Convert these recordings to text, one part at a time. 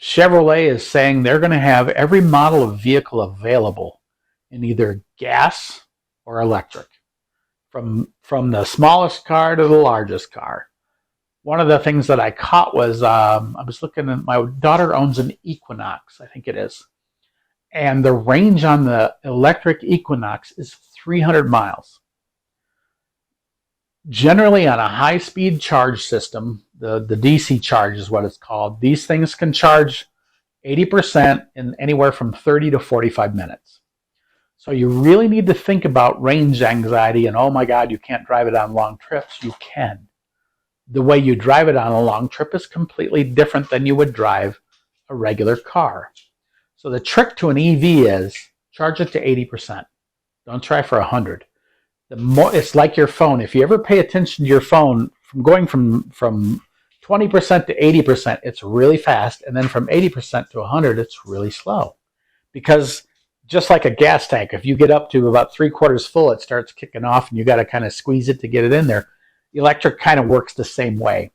Chevrolet is saying they're going to have every model of vehicle available in either gas or electric, from the smallest car to the largest car. One of the things that I caught was I was looking at, my daughter owns an Equinox, I think it is, and the range on the electric Equinox is 300 miles. Generally, on a high-speed charge system, the DC charge is what it's called. These things can charge 80% in anywhere from 30 to 45 minutes. So you really need to think about range anxiety and, oh my God, you can't drive it on long trips. You can. The way you drive it on a long trip is completely different than you would drive a regular car. So the trick to an EV is charge it to 80%. Don't try for 100. It's like your phone. If you ever pay attention to your phone, from going from 20% to 80%, it's really fast, and then from 80% to 100, it's really slow. Because just like a gas tank, if you get up to about 3/4 full, it starts kicking off, and you got to kind of squeeze it to get it in there. Electric kind of works the same way.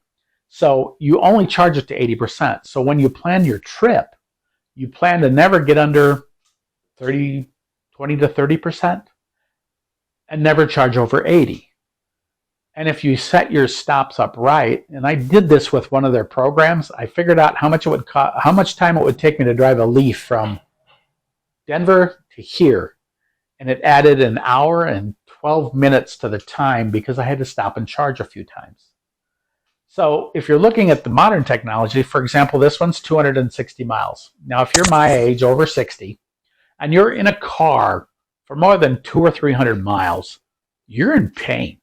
So you only charge it to 80%. So when you plan your trip, you plan to never get under 20 to 30%, and never charge over 80. And if you set your stops up right, and I did this with one of their programs, I figured out how much time it would take me to drive a Leaf from Denver to here, and it added an hour and 12 minutes to the time because I had to stop and charge a few times. So if you're looking at the modern technology, for example, this one's 260 miles. Now, if you're my age, over 60, and you're in a car for more than 200 or 300 miles, you're in pain.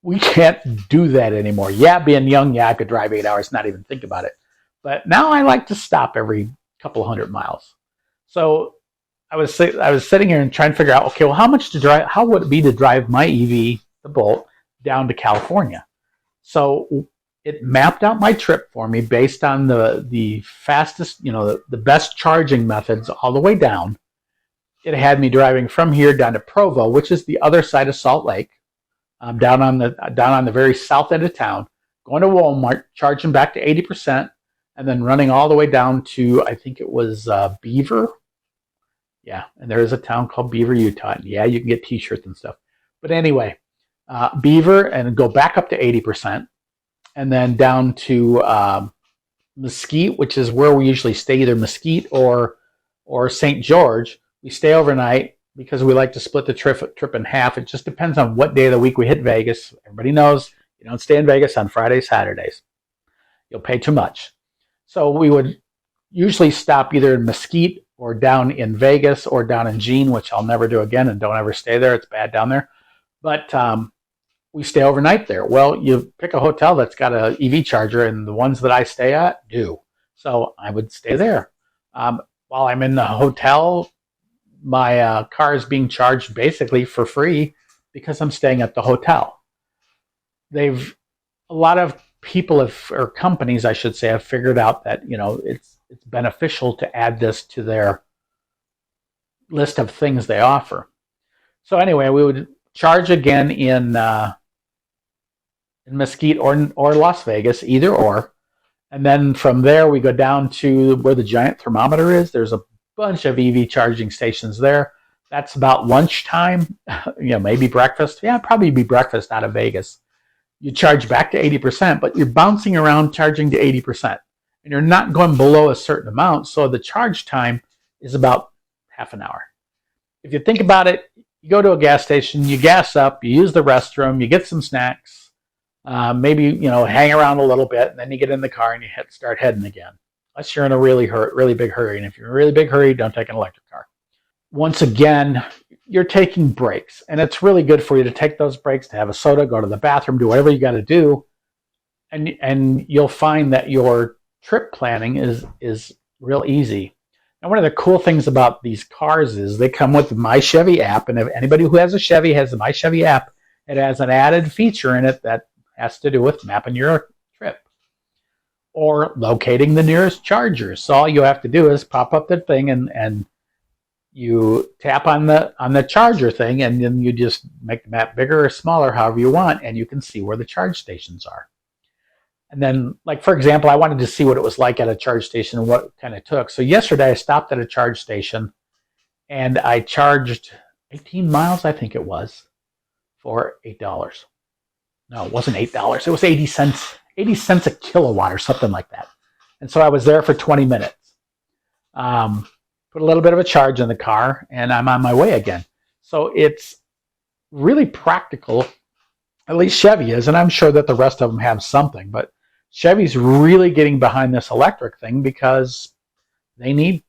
We can't do that anymore. Yeah, being young, yeah, I could drive 8 hours, not even think about it. But now I like to stop every couple hundred miles. So I was sitting here and trying to figure out, okay, well, how would it be to drive my EV, the Bolt, down to California? So it mapped out my trip for me based on the fastest, the best charging methods all the way down. It had me driving from here down to Provo, which is the other side of Salt Lake, down on the very south end of town, going to Walmart, charging back to 80%, and then running all the way down to, I think it was Beaver. Yeah, and there is a town called Beaver, Utah. And yeah, you can get T-shirts and stuff. But anyway, Beaver, and go back up to 80%, and then down to Mesquite, which is where we usually stay, either Mesquite or St. George. We stay overnight because we like to split the trip in half. It just depends on what day of the week we hit Vegas. Everybody knows you don't stay in Vegas on Fridays, Saturdays. You'll pay too much. So we would usually stop either in Mesquite or down in Vegas or down in Jean, which I'll never do again, and don't ever stay there. It's bad down there. But we stay overnight there. Well, you pick a hotel that's got an EV charger, and the ones that I stay at do. So I would stay there. While I'm in the hotel, my car is being charged basically for free because I'm staying at the hotel. A lot of people or companies, I should say, have figured out that it's beneficial to add this to their list of things they offer. So anyway, we would charge again in Mesquite or Las Vegas, either or, and then from there we go down to where the giant thermometer is. There's a bunch of EV charging stations there. That's about lunchtime, maybe breakfast. Yeah, probably be breakfast out of Vegas. You charge back to 80%, but you're bouncing around charging to 80%. And you're not going below a certain amount, so the charge time is about half an hour. If you think about it, you go to a gas station, you gas up, you use the restroom, you get some snacks, maybe hang around a little bit, and then you get in the car and you start heading again. Unless you're in a really big hurry. And if you're in a really big hurry, don't take an electric car. Once again, you're taking breaks. And it's really good for you to take those breaks, to have a soda, go to the bathroom, do whatever you got to do. And you'll find that your trip planning is real easy. And one of the cool things about these cars is they come with the My Chevy app. And if anybody who has a Chevy has the My Chevy app, it has an added feature in it that has to do with mapping your trip or locating the nearest charger. So all you have to do is pop up the thing and you tap on the charger thing, and then you just make the map bigger or smaller, however you want, and you can see where the charge stations are. And then, like, for example, I wanted to see what it was like at a charge station and what it kind of took. So yesterday I stopped at a charge station and I charged 18 miles, I think it was, for $8. No, it wasn't $8. It was 80 cents, 80 cents a kilowatt or something like that. And so I was there for 20 minutes. Put a little bit of a charge in the car and I'm on my way again. So it's really practical. At least Chevy is, and I'm sure that the rest of them have something, but Chevy's really getting behind this electric thing because they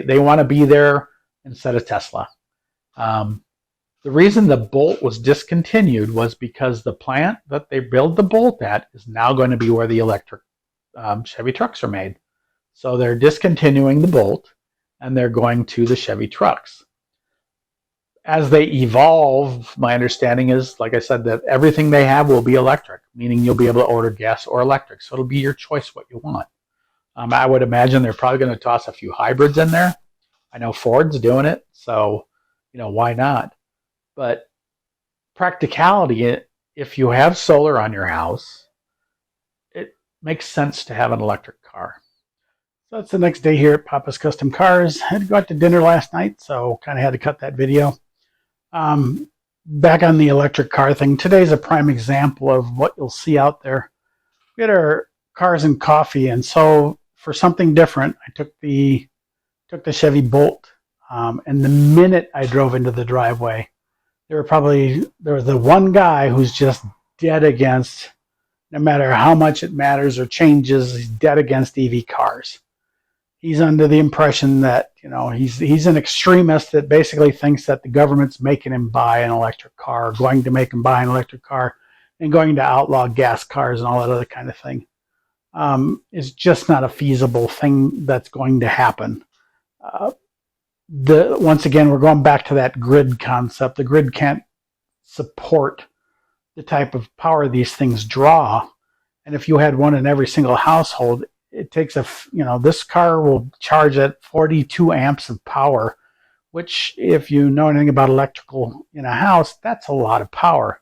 want to be there instead of Tesla. The reason the Bolt was discontinued was because the plant that they build the Bolt at is now going to be where the electric Chevy trucks are made. So they're discontinuing the Bolt and they're going to the Chevy trucks. As they evolve, my understanding is, like I said, that everything they have will be electric, meaning you'll be able to order gas or electric. So it'll be your choice what you want. I would imagine they're probably going to toss a few hybrids in there. I know Ford's doing it, so why not? But practicality, if you have solar on your house, it makes sense to have an electric car. So it's the next day here at Papa's Custom Cars. I had to go out to dinner last night, so kind of had to cut that video. Back on the electric car thing, today's a prime example of what you'll see out there. We had our cars and coffee, and so for something different, I took the Chevy Bolt, and the minute I drove into the driveway, there was the one guy who's just dead against, no matter how much it matters or changes, he's dead against EV cars. He's under the impression that, he's an extremist that basically thinks that the government's making him buy an electric car, going to make him buy an electric car, and going to outlaw gas cars and all that other kind of thing. It's just not a feasible thing that's going to happen. Once again, we're going back to that grid concept. The grid can't support the type of power these things draw. And if you had one in every single household, it takes this car will charge at 42 amps of power, which if you know anything about electrical in a house, that's a lot of power.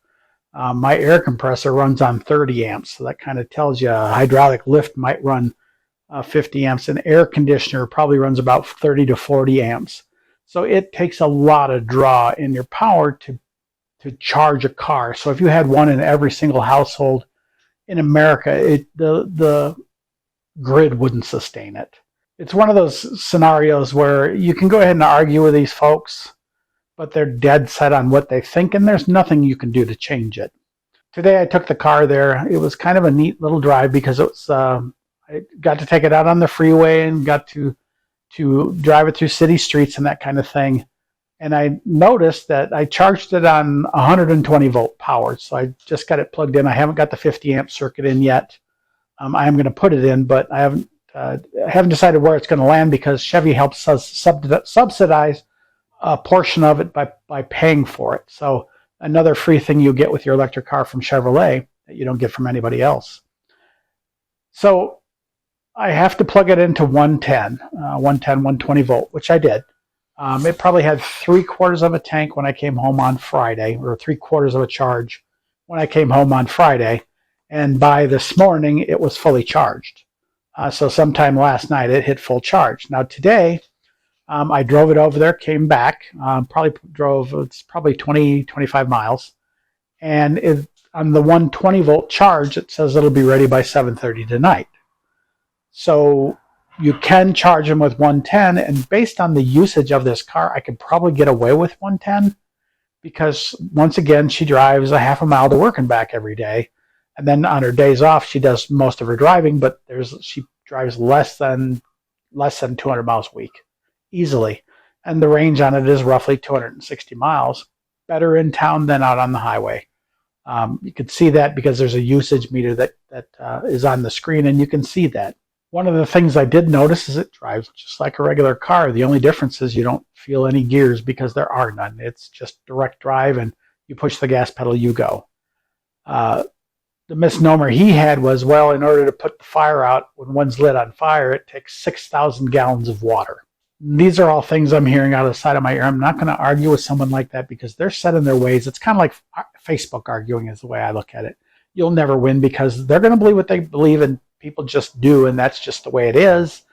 My air compressor runs on 30 amps. So that kind of tells you a hydraulic lift might run 50 amps. An air conditioner probably runs about 30 to 40 amps. So it takes a lot of draw in your power to charge a car. So if you had one in every single household in America, the grid wouldn't sustain it. It's one of those scenarios where you can go ahead and argue with these folks, but they're dead set on what they think, and there's nothing you can do to change it. Today I took the car there. It was kind of a neat little drive because it was I got to take it out on the freeway and got to drive it through city streets and that kind of thing. And I noticed that I charged it on 120 volt power. So I just got it plugged in. I haven't got the 50 amp circuit in yet. I am going to put it in, but I haven't decided where it's going to land because Chevy helps us subsidize a portion of it by paying for it. So another free thing you get with your electric car from Chevrolet that you don't get from anybody else. So I have to plug it into 120 volt, which I did. It probably had 3/4 of a tank when I came home on Friday, or 3/4 of a charge when I came home on Friday. And by this morning, it was fully charged. So sometime last night, it hit full charge. Now today, I drove it over there, came back, it's probably 20, 25 miles. And on the 120 volt charge, it says it'll be ready by 7:30 tonight. So you can charge them with 110. And based on the usage of this car, I could probably get away with 110 because once again, she drives a half a mile to work and back every day. And then on her days off, she does most of her driving, but she drives less than 200 miles a week, easily. And the range on it is roughly 260 miles. Better in town than out on the highway. You can see that because there's a usage meter that is on the screen, and you can see that. One of the things I did notice is it drives just like a regular car. The only difference is you don't feel any gears because there are none. It's just direct drive, and you push the gas pedal, you go. The misnomer he had was, well, in order to put the fire out when one's lit on fire, it takes 6,000 gallons of water. These are all things I'm hearing out of the side of my ear. I'm not going to argue with someone like that because they're set in their ways. It's kind of like Facebook arguing is the way I look at it. you'll never win because they're going to believe what they believe and people just do, and that's just the way it is.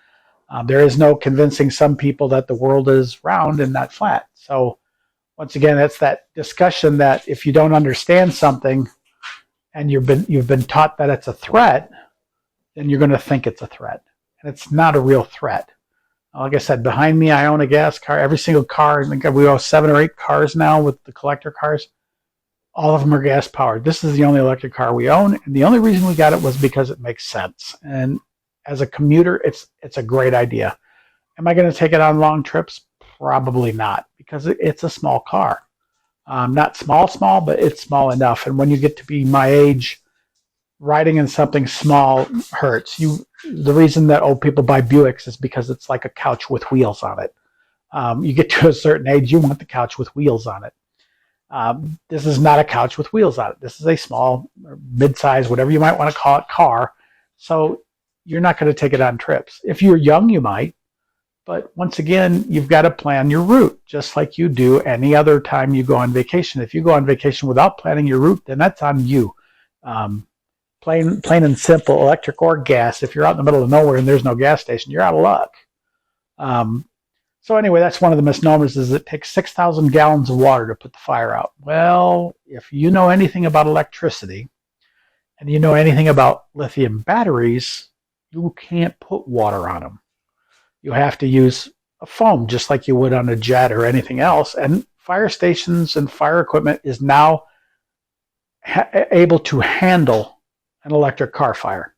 There is no convincing some people that the world is round and not flat. So once again, it's that discussion that if you don't understand something and you've been taught that it's a threat, then you're going to think it's a threat, and it's not a real threat. Like I said, behind me, I own a gas car. Every single car, I think we own 7 or 8 cars now with the collector cars. All of them are gas powered. This is the only electric car we own, and the only reason we got it was because it makes sense. And as a commuter, it's a great idea. Am I going to take it on long trips? Probably not, because it's a small car. Not small, but it's small enough. And when you get to be my age, riding in something small hurts. The reason that old people buy Buicks is because it's like a couch with wheels on it. You get to a certain age, you want the couch with wheels on it. This is not a couch with wheels on it. This is a small, mid-size, whatever you might want to call it, car. So you're not going to take it on trips. If you're young, you might. But once again, you've got to plan your route, just like you do any other time you go on vacation. If you go on vacation without planning your route, then that's on you. Plain and simple, electric or gas. If you're out in the middle of nowhere and there's no gas station, you're out of luck. So anyway, that's one of the misnomers, is it takes 6,000 gallons of water to put the fire out. Well, if you know anything about electricity and you know anything about lithium batteries, you can't put water on them. You have to use a foam just like you would on a jet or anything else. And fire stations and fire equipment is now able to handle an electric car fire.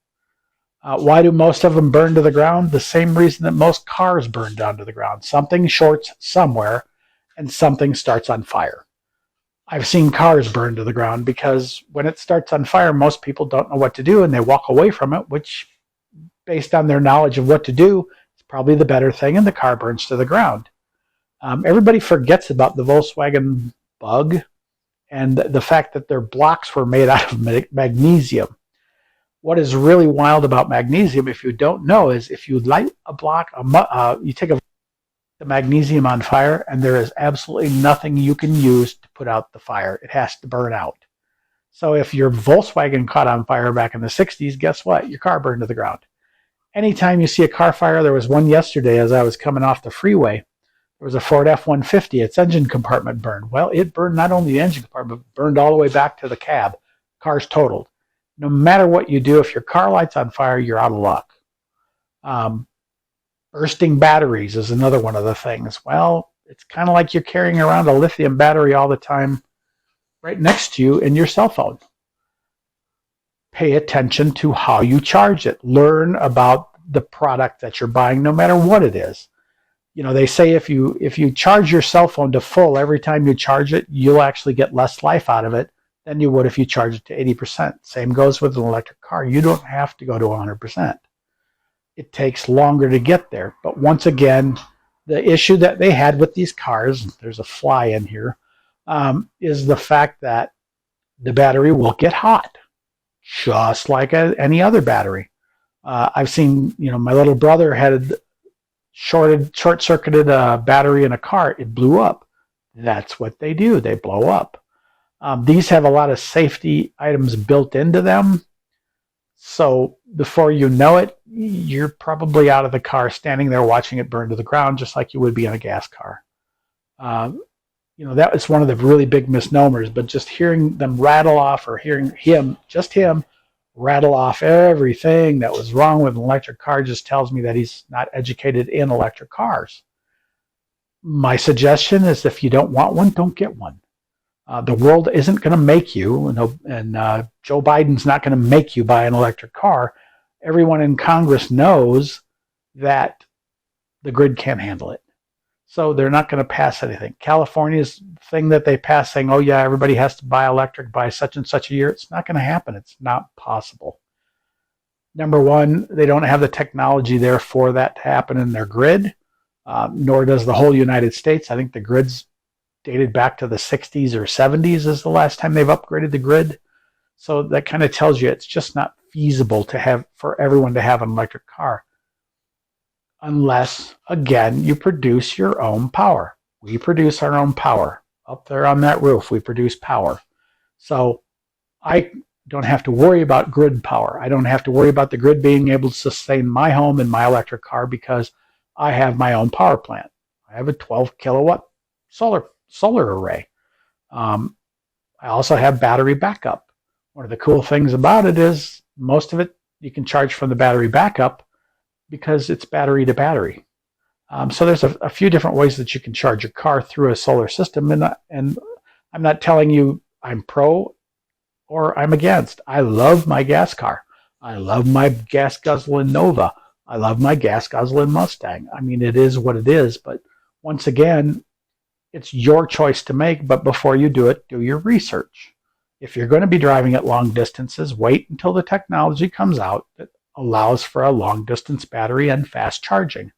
Why do most of them burn to the ground? The same reason that most cars burn down to the ground. Something shorts somewhere and something starts on fire. I've seen cars burn to the ground because when it starts on fire, most people don't know what to do and they walk away from it, which, based on their knowledge of what to do, is probably the better thing, and the car burns to the ground. Everybody forgets about the Volkswagen Bug and the fact that their blocks were made out of magnesium. What is really wild about magnesium, if you don't know, is if you light a block, you take the magnesium on fire, and there is absolutely nothing you can use to put out the fire. It has to burn out. So if your Volkswagen caught on fire back in the 60s, guess what? Your car burned to the ground. Anytime you see a car fire, there was one yesterday as I was coming off the freeway. There was a Ford F-150. Its engine compartment burned. Well, it burned not only the engine compartment, but burned all the way back to the cab. Car's totaled. No matter what you do, if your car lights on fire, you're out of luck. Bursting batteries is another one of the things. Well, it's kind of like you're carrying around a lithium battery all the time right next to you in your cell phone. Pay attention to how you charge it. Learn about the product that you're buying, no matter what it is. You know, they say if you charge your cell phone to full every time you charge it, you'll actually get less life out of it than you would if you charge it to 80%. Same goes with an electric car. You don't have to go to 100%. It takes longer to get there. But once again, the issue that they had with these cars, there's a fly in here, is the fact that the battery will get hot, just like any other battery. I've seen, my little brother had short-circuited a battery in a car. It blew up. That's what they do. They blow up. These have a lot of safety items built into them. So before you know it, you're probably out of the car, standing there watching it burn to the ground, just like you would be in a gas car. That was one of the really big misnomers, but just hearing them rattle off, or hearing him rattle off everything that was wrong with an electric car, just tells me that he's not educated in electric cars. My suggestion is, if you don't want one, don't get one. The world isn't going to make you, and Joe Biden's not going to make you buy an electric car. Everyone in Congress knows that the grid can't handle it. So they're not going to pass anything. California's thing that they pass saying, oh yeah, everybody has to buy electric by such and such a year, it's not going to happen. It's not possible. Number one, they don't have the technology there for that to happen in their grid, nor does the whole United States. I think the grid's dated back to the 60s or 70s is the last time they've upgraded the grid. So that kind of tells you it's just not feasible for everyone to have an electric car. Unless, again, you produce your own power. We produce our own power. Up there on that roof, we produce power. So I don't have to worry about grid power. I don't have to worry about the grid being able to sustain my home and my electric car because I have my own power plant. I have a 12 kilowatt solar array. I also have battery backup. One of the cool things about it is most of it you can charge from the battery backup because it's battery to battery. So there's a few different ways that you can charge your car through a solar system. And I'm not telling you I'm pro or I'm against. I love my gas car. I love my gas guzzling Nova. I love my gas guzzling Mustang. I mean, it is what it is. But once again, it's your choice to make. But before you do it, do your research. If you're going to be driving at long distances, wait until the technology comes out that allows for a long distance battery and fast charging.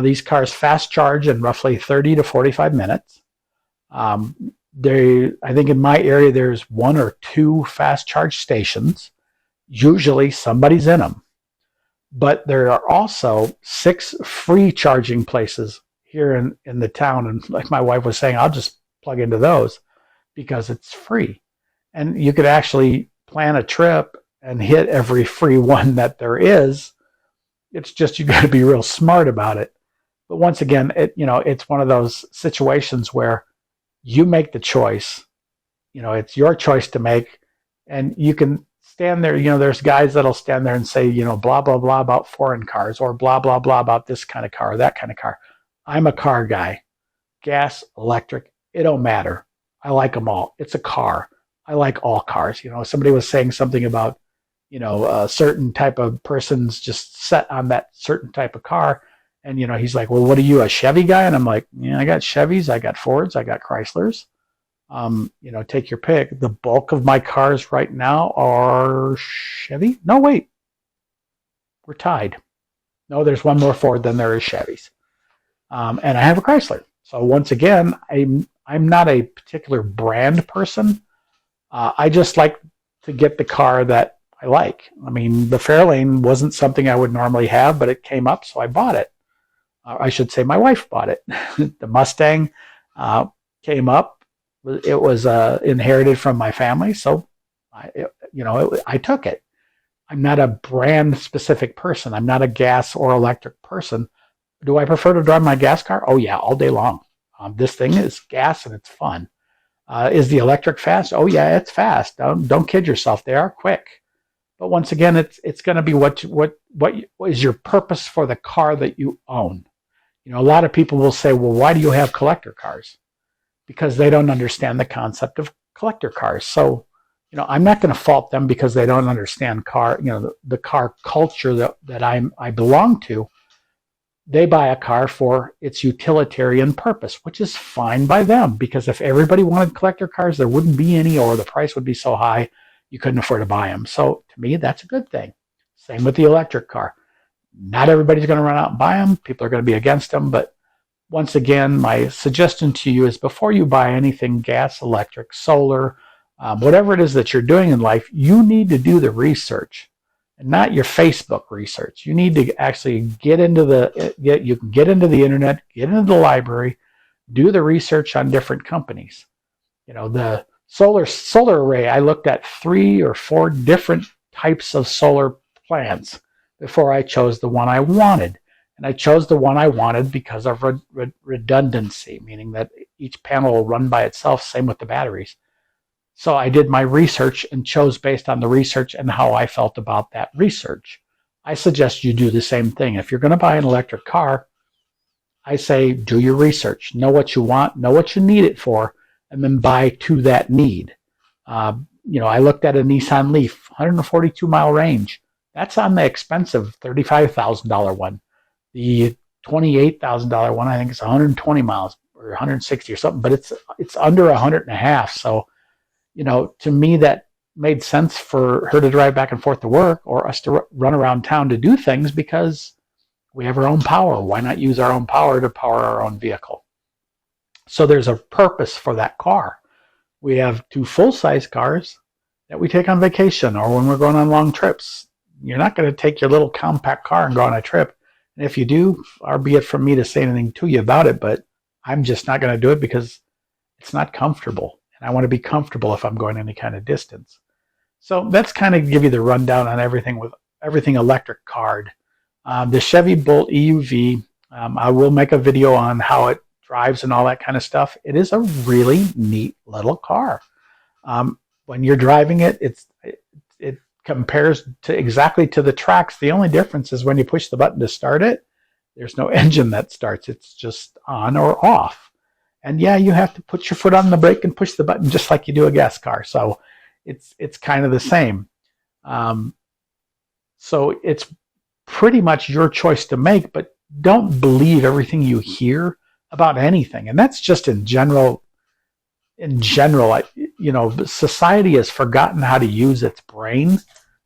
These cars fast charge in roughly 30 to 45 minutes. I think in my area there's 1 or 2 fast charge stations. Usually somebody's in them. But there are also 6 free charging places here in the town. And like my wife was saying, I'll just plug into those because it's free. And you could actually plan a trip and hit every free one that there is. It's just you got to be real smart about it. But once again, it's one of those situations where you make the choice. It's your choice to make, and you can stand there. There's guys that'll stand there and say, blah blah blah about foreign cars, or blah blah blah about this kind of car or that kind of car. I'm a car guy. Gas, electric, it don't matter. I like them all. It's a car. I like all cars. Somebody was saying something about, a certain type of person's just set on that certain type of car. And, he's like, well, what are you, a Chevy guy? And I'm like, yeah, I got Chevys, I got Fords, I got Chryslers. Take your pick. The bulk of my cars right now are Chevy. No, wait. We're tied. No, there's one more Ford than there is Chevys. And I have a Chrysler. So once again, I'm not a particular brand person. I just like to get the car that I like. I mean, the Fairlane wasn't something I would normally have, but it came up, so I bought it. I should say my wife bought it. The Mustang came up. It was inherited from my family, so I took it. I'm not a brand-specific person. I'm not a gas or electric person. Do I prefer to drive my gas car? Oh, yeah, all day long. This thing is gas, and it's fun. Is the electric fast? Oh, yeah, it's fast. Don't kid yourself. They are quick. But once again, it's going to be what is your purpose for the car that you own. A lot of people will say, well, why do you have collector cars? Because they don't understand the concept of collector cars. So, I'm not going to fault them because they don't understand the car culture that I belong to. They buy a car for its utilitarian purpose, which is fine by them, because if everybody wanted collector cars, there wouldn't be any, or the price would be so high you couldn't afford to buy them. So to me, that's a good thing. Same with the electric car. Not everybody's going to run out and buy them. People are going to be against them. But once again, my suggestion to you is before you buy anything gas, electric, solar, whatever it is that you're doing in life, you need to do the research. And not your Facebook research. You need to actually get into the internet, get into the library, do the research on different companies. The solar array, I looked at 3 or 4 different types of solar plants before I chose the one I wanted. And I chose the one I wanted because of redundancy, meaning that each panel will run by itself, same with the batteries. So I did my research and chose based on the research and how I felt about that research. I suggest you do the same thing. If you're going to buy an electric car, I say do your research. Know what you want, know what you need it for, and then buy to that need. I looked at a Nissan Leaf, 142-mile range. That's on the expensive $35,000 one. The $28,000 one, I think it's 120 miles or 160 or something, but it's under 100.5. So, to me, that made sense for her to drive back and forth to work, or us to run around town to do things, because we have our own power. Why not use our own power to power our own vehicle? So there's a purpose for that car. We have 2 full-size cars that we take on vacation or when we're going on long trips. You're not going to take your little compact car and go on a trip. And if you do, far be it from me to say anything to you about it, but I'm just not going to do it because it's not comfortable. And I want to be comfortable if I'm going any kind of distance. So that's kind of give you the rundown on everything electric card. The Chevy Bolt EUV, I will make a video on how it drives and all that kind of stuff. It is a really neat little car. When you're driving it, it compares to exactly to the tracks. The only difference is when you push the button to start it, there's no engine that starts. It's just on or off. And yeah, you have to put your foot on the brake and push the button just like you do a gas car. So it's kind of the same. So it's pretty much your choice to make, but don't believe everything you hear about anything. And that's just in general. Society has forgotten how to use its brain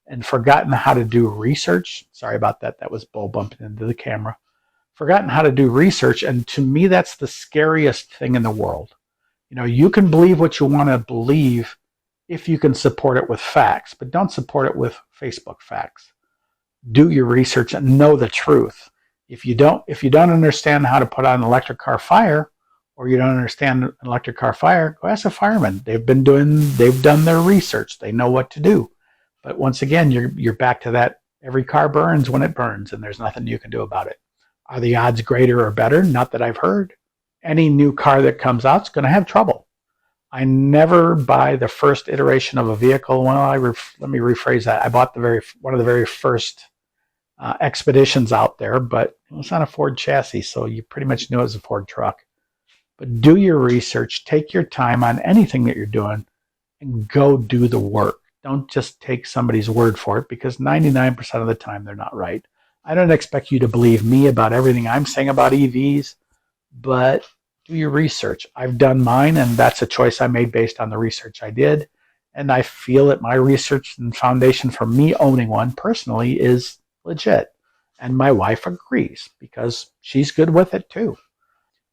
and forgotten how to do research. Sorry about that. That was bull bumping into the camera. Forgotten how to do research. And to me, that's the scariest thing in the world. You can believe what you want to believe if you can support it with facts, but don't support it with Facebook facts. Do your research and know the truth. If you don't understand how to put out an electric car fire, or you don't understand an electric car fire, go ask a fireman. They've done their research. They know what to do. But once again, you're back to that. Every car burns when it burns, and there's nothing you can do about it. Are the odds greater or better? Not that I've heard. Any new car that comes out is going to have trouble. I never buy the first iteration of a vehicle. Well, let me rephrase that. I bought one of the very first Expeditions out there, but it was on a Ford chassis, so you pretty much knew it was a Ford truck. But do your research, take your time on anything that you're doing, and go do the work. Don't just take somebody's word for it, because 99% of the time they're not right. I don't expect you to believe me about everything I'm saying about EVs, but do your research. I've done mine, and that's a choice I made based on the research I did. And I feel that my research and foundation for me owning one personally is legit. And my wife agrees because she's good with it too.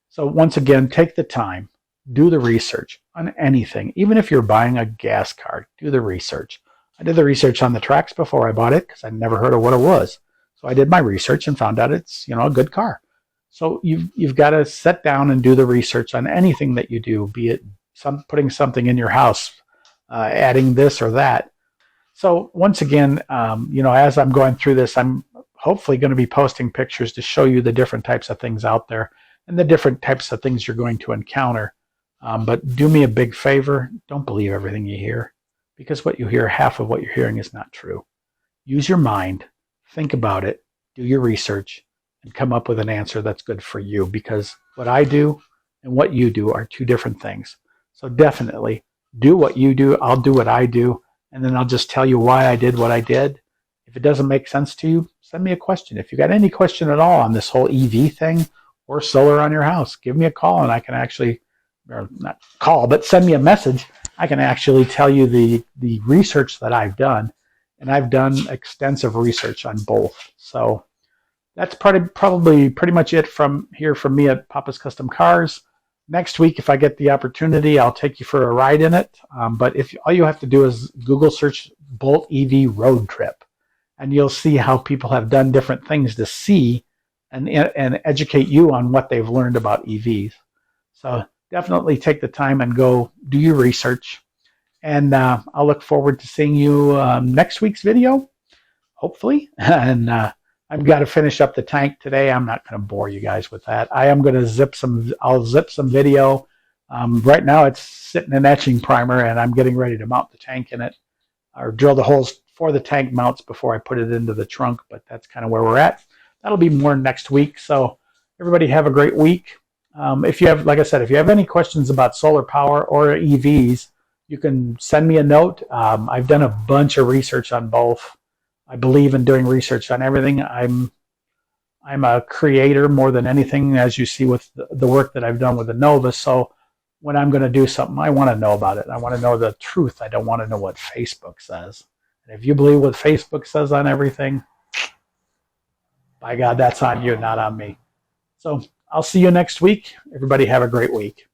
So once again, take the time, do the research on anything. Even if you're buying a gas car, do the research. I did the research on the tracks before I bought it because I'd never heard of what it was. So I did my research and found out it's a good car. So you've got to sit down and do the research on anything that you do, be it putting something in your house, adding this or that. So once again, as I'm going through this, I'm hopefully going to be posting pictures to show you the different types of things out there and the different types of things you're going to encounter. But do me a big favor. Don't believe everything you hear, because what you hear, half of what you're hearing is not true. Use your mind, think about it, do your research, and come up with an answer that's good for you, because what I do and what you do are two different things. So definitely do what you do. I'll do what I do. And then I'll just tell you why I did what I did. If it doesn't make sense to you, send me a question. If you got any question at all on this whole EV thing or solar on your house, give me a call and I can actually, or not call, but send me a message. I can actually tell you the research that I've done. And I've done extensive research on both. So that's probably pretty much it from me at Papa's Custom Cars. Next week, if I get the opportunity, I'll take you for a ride in it. But if all you have to do is Google search Bolt EV road trip, and you'll see how people have done different things to see and educate you on what they've learned about EVs. So definitely take the time and go do your research. And I'll look forward to seeing you next week's video, hopefully. And I've got to finish up the tank today. I'm not going to bore you guys with that. I am going to I'll zip some video. Right now it's sitting in etching primer, and I'm getting ready to mount the tank in it, or drill the holes for the tank mounts before I put it into the trunk. But that's kind of where we're at. That'll be more next week. So everybody have a great week. If you have, like I said, if you have any questions about solar power or EVs, you can send me a note. I've done a bunch of research on both. I believe in doing research on everything. I'm a creator more than anything, as you see with the work that I've done with the Nova. So when I'm going to do something, I want to know about it. I want to know the truth. I don't want to know what Facebook says. And if you believe what Facebook says on everything, by God, that's on you, not on me. So I'll see you next week. Everybody have a great week.